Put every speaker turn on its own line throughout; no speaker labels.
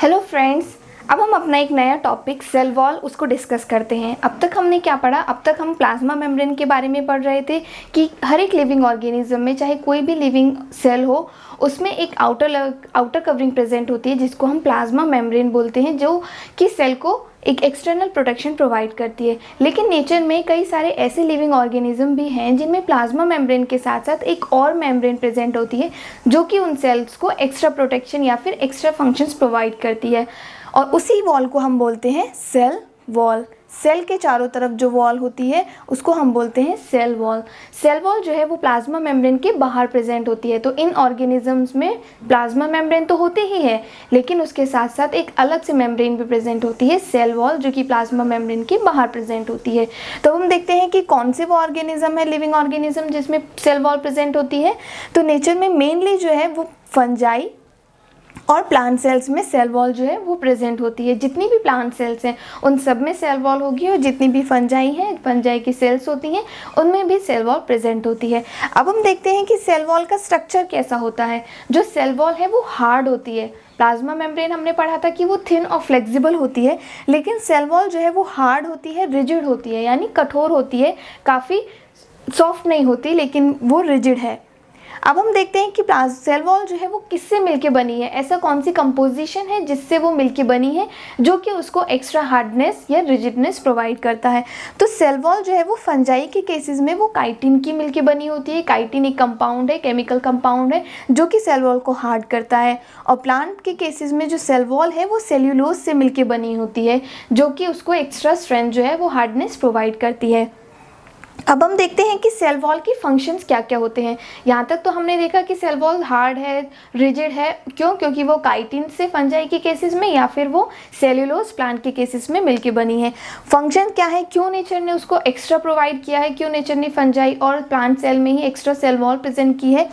Hello friends, अब हम अपना एक नया टॉपिक सेल वॉल उसको डिस्कस करते हैं। अब तक हमने क्या पढ़ा? अब तक हम प्लाज्मा मेम्ब्रेन के बारे में पढ़ रहे थे कि हर एक लिविंग ऑर्गेनिज्म में, चाहे कोई भी लिविंग सेल हो, उसमें एक आउटर कवरिंग प्रेजेंट होती है जिसको हम प्लाज्मा मेम्ब्रेन बोलते हैं, जो कि सेल को एक एक्सटर्नल प्रोटेक्शन प्रोवाइड करती है। लेकिन नेचर में कई सारे ऐसे लिविंग ऑर्गेनिज्म भी हैं जिनमें प्लाज्मा मेम्ब्रेन के साथ साथ एक और मेम्ब्रेन प्रेजेंट होती है जो कि उन सेल्स को एक्स्ट्रा प्रोटेक्शन या फिर एक्स्ट्रा फंक्शंस प्रोवाइड करती है, और उसी वॉल को हम बोलते हैं सेल वॉल। सेल के चारों तरफ जो वॉल होती है उसको हम बोलते हैं सेल वॉल। सेल वॉल जो है वो प्लाज्मा मेम्ब्रेन के बाहर प्रेजेंट होती है। तो इन ऑर्गेनिजम्स में प्लाज्मा मेम्ब्रेन तो होती ही है, लेकिन उसके साथ साथ एक अलग से मेम्ब्रेन भी प्रेजेंट होती है, सेल वॉल, जो कि प्लाज्मा मेम्ब्रेन के बाहर प्रेजेंट होती है। तो हम देखते हैं कि कौन से वो ऑर्गेनिज्म है, लिविंग ऑर्गेनिज्म, जिसमें सेल वॉल प्रेजेंट होती है। तो नेचर में मेनली जो है वो फंजाई और प्लांट सेल्स में सेल वॉल जो है वो प्रेजेंट होती है। जितनी भी प्लांट सेल्स हैं उन सब में सेल वॉल होगी, और जितनी भी फंजाई हैं, फंजाई की सेल्स होती हैं, उनमें भी सेल वॉल प्रेजेंट होती है। अब हम देखते हैं कि सेल वॉल का स्ट्रक्चर कैसा होता है। जो सेल वॉल है वो हार्ड होती है। प्लाज्मा मेम्ब्रेन हमने पढ़ा था कि वो थिन और फ्लेक्सिबल होती है, लेकिन सेल वॉल जो है वो हार्ड होती है, रिजिड होती है, यानी कठोर होती है, काफ़ी सॉफ्ट नहीं होती, लेकिन वो रिजिड है। अब हम देखते हैं कि सेल वॉल जो है वो किससे मिलके बनी है, ऐसा कौन सी कंपोजिशन है जिससे वो मिलके बनी है जो कि उसको एक्स्ट्रा हार्डनेस या रिजिडनेस प्रोवाइड करता है। तो सेल वॉल जो है वो फंजाई के केसेस में वो काइटिन की मिलके बनी होती है। काइटिन एक कंपाउंड है, केमिकल कंपाउंड है, जो कि सेल वॉल को हार्ड करता है। और प्लांट के केसेस में जो सेल वॉल है वो सेल्यूलोज से मिलके बनी होती है, जो कि उसको एक्स्ट्रा स्ट्रेंथ जो है वो हार्डनेस प्रोवाइड करती है। अब हम देखते हैं कि सेल वॉल की फंक्शंस क्या क्या होते हैं। यहाँ तक तो हमने देखा कि सेल वॉल हार्ड है, रिजिड है, क्योंकि वो काइटिन से फंजाई के केसेस में या फिर वो सेल्यूलोज प्लांट के केसेस में मिलके बनी है। फंक्शन क्या है, क्यों नेचर ने उसको एक्स्ट्रा प्रोवाइड किया है, क्यों नेचर ने फंजाई और प्लांट सेल में ही एक्स्ट्रा सेल वॉल प्रेजेंट की है,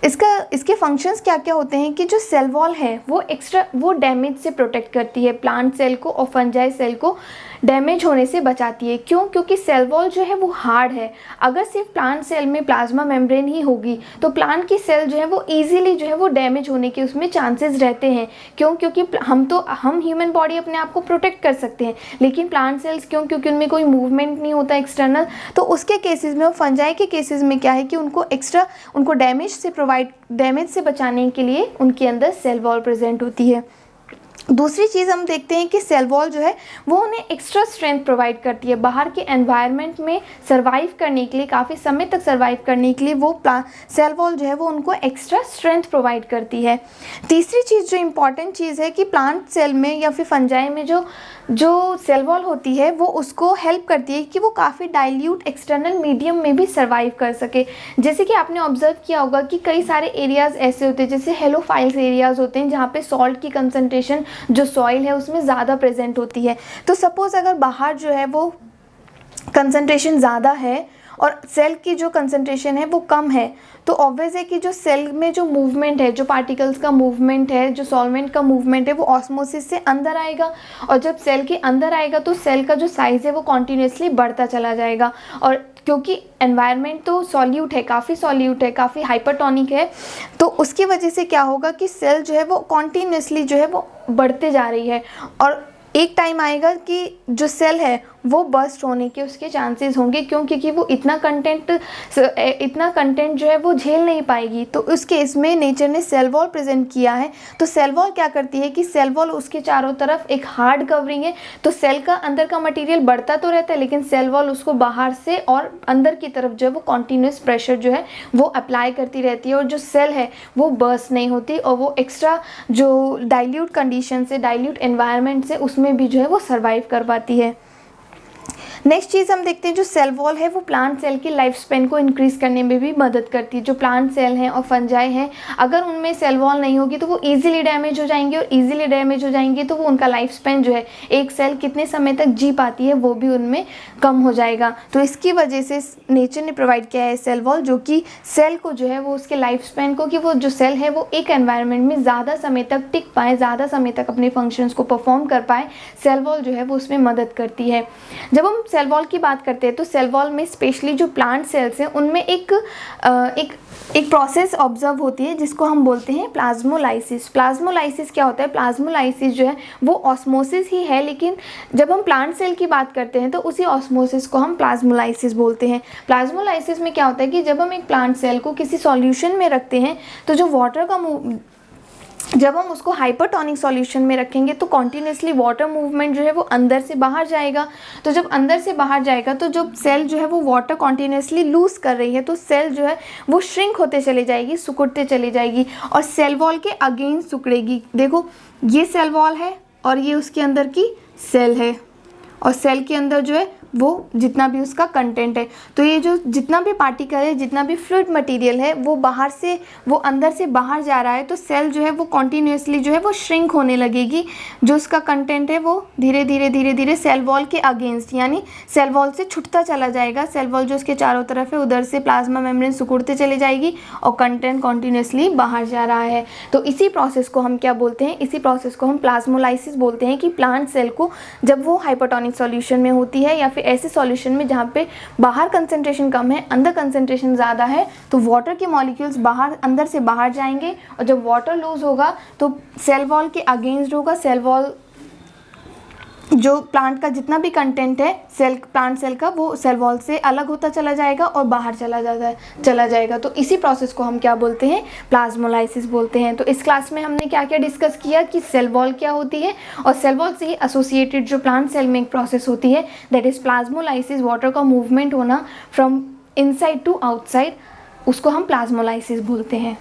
इसके फंक्शंस क्या क्या होते हैं। कि जो सेल वॉल है वो डैमेज से प्रोटेक्ट करती है प्लांट सेल को, और फंजाई सेल को डैमेज होने से बचाती है। क्योंकि सेल वॉल जो है वो हार्ड है। अगर सिर्फ प्लांट सेल में प्लाज्मा मेम्ब्रेन ही होगी तो प्लांट की सेल जो है वो ईजिली जो है वो डैमेज होने के उसमें चांसेस रहते हैं। क्योंकि हम ह्यूमन बॉडी अपने आप को प्रोटेक्ट कर सकते हैं, लेकिन प्लांट सेल्स क्योंकि उनमें कोई मूवमेंट नहीं होता एक्सटर्नल, तो उसके केसेस में और फंजाई के केसेस में क्या है कि उनको डैमेज से बचाने के लिए उनके अंदर सेल वॉल प्रेजेंट होती है। दूसरी चीज़ हम देखते हैं कि सेल वॉल जो है वो उन्हें एक्स्ट्रा स्ट्रेंथ प्रोवाइड करती है। बाहर के एनवायरनमेंट में सर्वाइव करने के लिए, काफ़ी समय तक सर्वाइव करने के लिए वो सेल वॉल जो है वो उनको एक्स्ट्रा स्ट्रेंथ प्रोवाइड करती है। तीसरी चीज़ जो इम्पॉर्टेंट चीज़ है कि प्लांट सेल में या फिर फंजाई में जो सेल वॉल होती है वो उसको हेल्प करती है कि वो काफ़ी डाइल्यूट एक्सटर्नल मीडियम में भी सर्वाइव कर सके। जैसे कि आपने ऑब्जर्व किया होगा कि कई सारे एरियाज़ ऐसे होते हैं, जैसे हेलोफाइल्स एरियाज़ होते हैं, जहाँ पे सॉल्ट की कंसनट्रेशन जो सॉइल है उसमें ज़्यादा प्रेजेंट होती है। तो सपोज़ अगर बाहर जो है वो कंसनट्रेशन ज़्यादा है और सेल की जो कंसंट्रेशन है वो कम है, तो ऑब्वियस है कि जो सेल में जो मूवमेंट है, जो पार्टिकल्स का मूवमेंट है, जो सॉल्वेंट का मूवमेंट है, वो ऑस्मोसिस से अंदर आएगा, और जब सेल के अंदर आएगा तो सेल का जो साइज़ है वो कॉन्टीन्यूसली बढ़ता चला जाएगा। और क्योंकि एनवायरनमेंट तो सॉल्यूट है, काफ़ी सॉल्यूट है, काफ़ी हाइपरटोनिक है, तो उसकी वजह से क्या होगा कि सेल जो है वो कॉन्टीन्यूसली जो है वो बढ़ते जा रही है, और एक टाइम आएगा कि जो सेल है वो बर्स्ट होने के उसके चांसेस होंगे। क्योंकि वो इतना कंटेंट जो है वो झेल नहीं पाएगी। तो उस केस में नेचर ने सेल वॉल प्रेजेंट किया है। तो सेल वॉल क्या करती है कि सेल वॉल उसके चारों तरफ एक हार्ड कवरिंग है, तो सेल का अंदर का मटेरियल बढ़ता तो रहता है, लेकिन सेल वॉल उसको बाहर से और अंदर की तरफ जो है वो कॉन्टीन्यूस प्रेशर जो है वो अप्लाई करती रहती है, और जो सेल है वो बर्स्ट नहीं होती, और वो एक्स्ट्रा जो डाइल्यूट कंडीशन से, डाइल्यूट एनवायरनमेंट से, उसमें भी जो है वो सर्वाइव कर पाती है। नेक्स्ट चीज़ हम देखते हैं, जो सेल वॉल है वो प्लांट सेल की लाइफ स्पेन को इंक्रीज करने में भी मदद करती है। जो प्लांट सेल हैं और फंजाई हैं, अगर उनमें सेल वॉल नहीं होगी तो वो इजीली डैमेज हो जाएंगे, और इजीली डैमेज हो जाएंगे तो वो उनका लाइफ स्पेन जो है, एक सेल कितने समय तक जी पाती है वो भी उनमें कम हो जाएगा। तो इसकी वजह से नेचर ने प्रोवाइड किया है सेल वॉल, जो कि सेल को जो है वो उसके लाइफ स्पेन को, कि वो जो सेल है वो एक एनवायरनमेंट में ज़्यादा समय तक टिक पाए, ज़्यादा समय तक अपने फंक्शंस को परफॉर्म कर पाए, सेल वॉल जो है वो उसमें मदद करती है। जब हम सेल वॉल की बात करते हैं तो सेल वॉल में स्पेशली जो प्लांट सेल्स हैं उनमें एक प्रोसेस ऑब्जर्व होती है जिसको हम बोलते हैं प्लाज्मोलाइसिस। प्लाज्मोलाइसिस क्या होता है? प्लाज्मोलाइसिस जो है वो ऑस्मोसिस ही है, लेकिन जब हम प्लांट सेल की बात करते हैं तो उसी ऑस्मोसिस को हम प्लाज्मोलाइसिस बोलते हैं। प्लाज्मोलाइसिस में क्या होता है कि जब हम एक प्लांट सेल को किसी सॉल्यूशन में रखते हैं तो जो वाटर का जब हम उसको हाइपरटोनिक सॉल्यूशन में रखेंगे तो कॉन्टिन्यूसली वाटर मूवमेंट जो है वो अंदर से बाहर जाएगा। तो जब अंदर से बाहर जाएगा तो जो सेल जो है वो वाटर कॉन्टिन्यूसली लूज़ कर रही है तो सेल जो है वो श्रिंक होते चले जाएगी, सिकुड़ते चले जाएगी और सेल वॉल के अगेंस्ट सिकुड़ेगी। देखो ये सेल वॉल है और ये उसके अंदर की सेल है और सेल के अंदर जो है वो जितना भी उसका कंटेंट है, तो ये जो जितना भी पार्टिकल है, जितना भी फ्लूइड मटेरियल है वो बाहर से वो अंदर से बाहर जा रहा है तो सेल जो है वो कॉन्टिन्यूसली जो है वो श्रिंक होने लगेगी। जो उसका कंटेंट है वो धीरे धीरे सेल वॉल के अगेंस्ट यानी सेल वॉल से छूटता चला जाएगा। सेल वॉल जो उसके चारों तरफ है उधर से प्लाज्मा मेम्ब्रेन सिकुड़ते चले जाएगी और कंटेंट कॉन्टिन्यूसली बाहर जा रहा है। तो इसी प्रोसेस को हम क्या बोलते हैं? इसी प्रोसेस को हम प्लाज्मोलाइसिस बोलते हैं कि प्लांट सेल को जब वो हाइपरटोनिक सॉल्यूशन में होती है या फिर ऐसे सॉल्यूशन में जहाँ पे बाहर कंसंट्रेशन कम है अंदर कंसंट्रेशन ज़्यादा है तो वाटर के मॉलिक्यूल्स बाहर अंदर से बाहर जाएंगे और जब वाटर लूज होगा तो सेल वॉल के अगेंस्ट होगा। सेल वॉल जो प्लांट का जितना भी कंटेंट है प्लांट सेल का वो सेल वॉल से अलग होता चला जाएगा और बाहर चला जाएगा। तो इसी प्रोसेस को हम क्या बोलते हैं? प्लाज्मोलाइसिस बोलते हैं। तो इस क्लास में हमने क्या क्या डिस्कस किया कि सेल वॉल क्या होती है और सेल वॉल से ही एसोसिएटेड जो प्लांट सेल में एक प्रोसेस होती है दैट इज़ प्लाज्मोलाइसिस, वाटर का मूवमेंट होना फ्रॉम इनसाइड टू आउटसाइड, उसको हम प्लाज्मोलाइसिस बोलते हैं।